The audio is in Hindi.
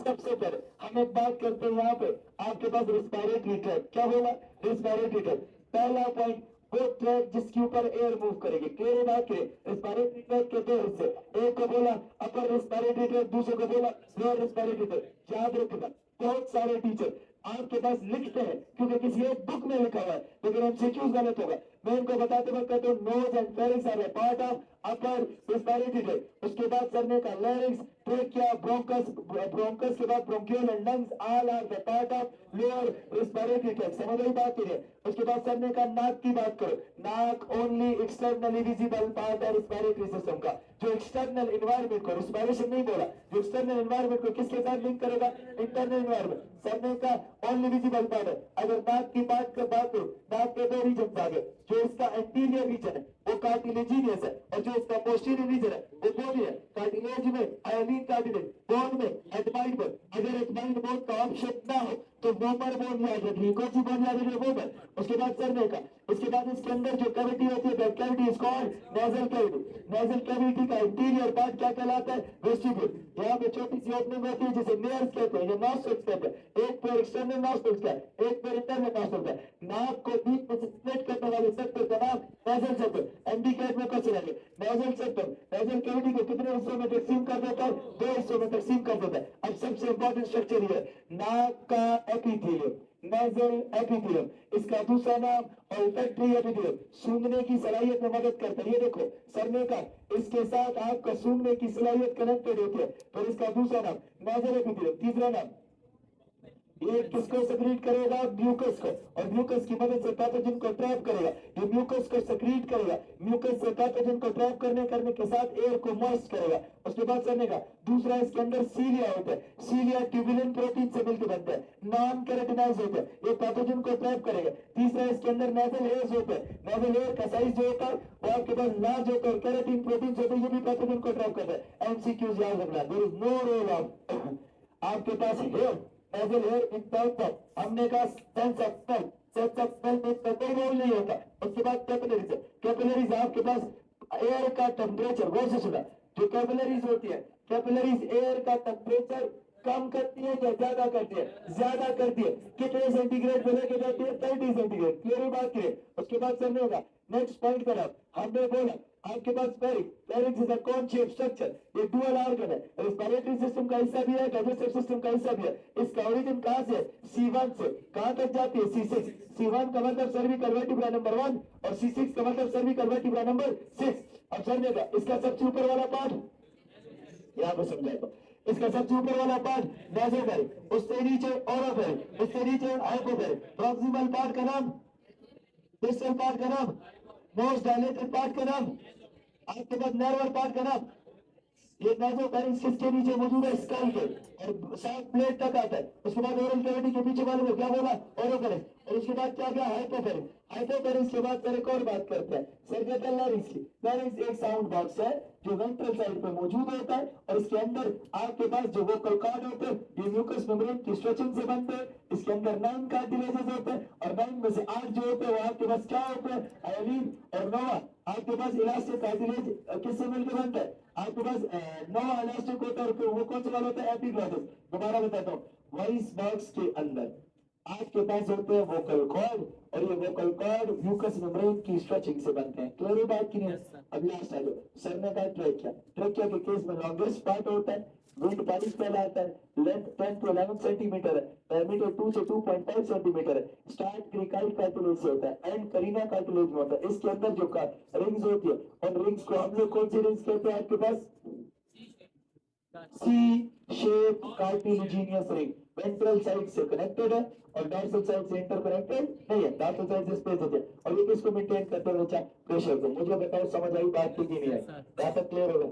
सबसे पहले हम एक बात करते हैं यहाँ पे आपके पास रिस्पायरेटरी ट्रैक, क्या बोला रिस्पायरेटरी ट्रैक, पहला पॉइंट वो ट्रैक जिसके ऊपर एयर मूव करेगी, क्लियर बात करें। रिस्पायरेटरी ट्रैक के दो हिस्से, एक को बोला अपर रिस्पायरेटरी ट्रैक, दूसरे को बोला लोअर रिस्पायरेटरी ट्रैक। याद रखना बहुत सारे टीचर आपके पास लिखते हैं क्योंकि किसी एक बुक में लिखा हुआ है, लेकिन एमसीक्यूज गलत होगा। मैं इनको बताते वक्त कहता हूँ nose and pharynx are part of upper respiratory tract. उसके बाद सरने का लैरिंग्स, ट्रेकिया, ब्रोंकस, ब्रोंकस के बाद bronchial and lungs all are the part of lower respiratory tract. समझ रही बात है। उसके बाद सरने का नाक की बात करो, नाक ओनली एक्सटर्नली विजिबल पार्ट है रिस्पायरेटरी सिस्टम का, जो एक्सटर्नल एनवायरमेंट को, रिस्पायरेशन नहीं बोला, जो एक्सटर्नल एनवायरमेंट को किसके साथ लिंक करेगा, इंटरनल एनवायरमेंट। सरने का ओनली विजिबल पार्ट है। अगर नाक की बात करो, नाक के दो रीजन आ गए, जो इसका एंटीरियर रीजन है वो कार्टिलेजिनियस है, और जो इसका पोस्टीरियर रीजन है वो बोन है। कार्टिलेज में आयोलीन कार्टिलेज, बोन में एडमाइड बोन। अगर एडमाइड बोन का ऑप्शन ना हो तो मोमर बोन याद रखिए, कौन सी बोन याद रखिए, मोमर। उसके बाद सरने का, इसके बाद इसके अंदर जो कैविटी होती है, back cavity is called nasal cavity. Nasal cavity का इंटीरियर पार्ट क्या कहलाता है, वेस्टिब्यूल। यहाँ पे छोटी सी ओपनिंग होती है जिसे नेयर्स कहते हैं या नॉस्ट्रल्स कहते हैं। एक पैर एक्सटर्नल नॉस्ट्रल्स का, एक पैर इंटरनल नॉस्ट्रल्स का। नाक को बीच में से स्प्लिट करने वाले सेक्टर का नाम नेजल सेक्टर। एमडीकेट में क्वेश्चन आएंगे, नेजल सेक्टर नेजल कैविटी को कितने हिस्सों में तकसीम कर देता है, दो हिस्सों में तकसीम कर देता है। अब सबसे इंपॉर्टेंट स्ट्रक्चर ये है, नाक का एपिथेलियम, नेजल एपिथेलियम। इसका दूसरा नाम ऑल्फैक्टरी एपिथेलियम, सूंघने की सलाहियत में मदद करता है। ये देखो सरने का, इसके साथ आपका सूंघने की सलाहियत कनेक्टेड होती है, तो इसका दूसरा नाम नेजल एपिथेलियम। तीसरा नाम ये किसको सेक्रीट करेगा, म्यूकस को, और म्यूकस की मदद से पैथोजन को ट्रैप करेगा। ये म्यूकस को सेक्रीट करेगा, म्यूकस से पैथोजन को ट्रैप करने के साथ एयर को मॉइस्ट करेगा। उसके बाद करने का दूसरा, इसके अंदर सीलिया होता है, सीलिया ट्यूबुलिन प्रोटीन से मिलकर बनता है, नॉन कैरेटिनाइज होता है, ये पैथोजन को ट्रैप करेगा। तीसरा, इसके अंदर नेजल हेयर्स होता है, नेजल हेयर का साइज जो होता है वो आपके पास लार्ज होता है, और कैरेटिन प्रोटीन होते हैं, ये भी पैथोजन को ट्रैप करता है। एमसीक्यूज याद रखना, there is no role of आपके पास hair nasal hair in terms of, हमने कहा sense of smell, sense of smell में इसका कोई रोल नहीं होता। उसके बाद कैपिलरीज है, कैपिलरीज आपके पास एयर का टेम्परेचर, गौर से सुना, जो कैपिलरीज होती है, कैपिलरीज एयर का टेम्परेचर कम करती है या ज्यादा करती है, ज्यादा करती है। कितने सेंटीग्रेड पे लेके जाती है, 30 सेंटीग्रेड। क्लियर बात करिए। उसके बाद समझ होगा नेक्स्ट पॉइंट पर हमने बोला आपके पास pharynx is a cone shape structure, ये डुअल ऑर्गन है, रेस्पिरेटरी सिस्टम का हिस्सा भी है, डाइजेस्टिव सिस्टम का हिस्सा भी है। इसका ओरिजिन कहां से, C1 से कहां तक जाती है, C6। C1 का मतलब सर्विकल वर्टिब्रा नंबर 1 और C6 का मतलब सर्विकल वर्टिब्रा नंबर 6। अब समझेगा इसका सबसे ऊपर वाला पार्ट यहाँ पे समझाएगा, इसका सबसे ऊपर वाला पार्ट नेजोफेरिंग, उससे नीचे ओरोफेरिंग, उससे नीचे हाइपोफेरिंग। प्रॉक्सिमल पार्ट का नाम, डिस्टल पार्ट का नाम, मोस्ट डायलेटेड पार्ट का नाम, आपके पास नर्वल पार्ट का नाम। ये नाजोफेरिंक्स किसके नीचे मौजूद है, स्कल के, और सात प्लेट तक आता है। उसके बाद ओरल कैविटी के पीछे वाले को क्या बोला, ओरोफेरिंक्स, और उसके बाद क्या क्या हाइपोफेरिंक्स। हाइपोफेरिंक्स के बाद सर एक और बात करते हैं, सर कहते हैं लैरिंक्स की। लैरिंक्स एक साउंड बॉक्स है जो वेंट्रल साइड पे मौजूद होता है, और इसके अंदर आपके पास जो वोकल कॉर्ड होते हैं ये म्यूकस मेम्ब्रेन की स्ट्रेचिंग से बनते हैं। इसके अंदर 9 कार्टिलेजेस होते हैं, और 9 में से 8 जो होते हैं वो आपके पास क्या होते हैं, आयोलीन और नोवा। आपके पास इलास्टिक कार्टिलेज किससे मिलकर बनता है, आपके पास नोवा इलास्टिक होता है, और वो कौन सा वाला होता है, एपिग्लॉटिस। दोबारा बताता हूँ, वॉइस बॉक्स के अंदर आपके पास होते हैं वोकल कॉर्ड, और ये वोकल कॉर्ड म्यूकस मेम्ब्रेन की स्ट्रेचिंग से बनते हैं। क्लियर बात की नहीं। अब लास्ट आ जाओ, सरने का ट्रेकिया। ट्रेकिया के केस में लॉन्गेस्ट पार्ट होता है, विंड पाइप कहलाता है, लेंथ 10 to 11 सेंटीमीटर है, डायमीटर 2 से 2.5 सेंटीमीटर है। स्टार्ट क्रिकाइल कार्टिलेज से होता है, एंड करीना कार्टिलेज में होता है। इसके अंदर जो रिंग्स होती है, उन रिंग्स को हम लोग कौन सी रिंग्स कहते हैं, आपके पास C shape cartilaginous ring, ventral side से कनेक्टेड है और डॉर्सल साइड से इंटरकनेक्टेड नहीं है, डॉर्सल साइड से स्पेस है। और ये किसको मेंटेन करते हैं बच्चा, प्रेशर को। मुझे बताओ समझ आई बात की नहीं है, यहाँ तक क्लियर होगा।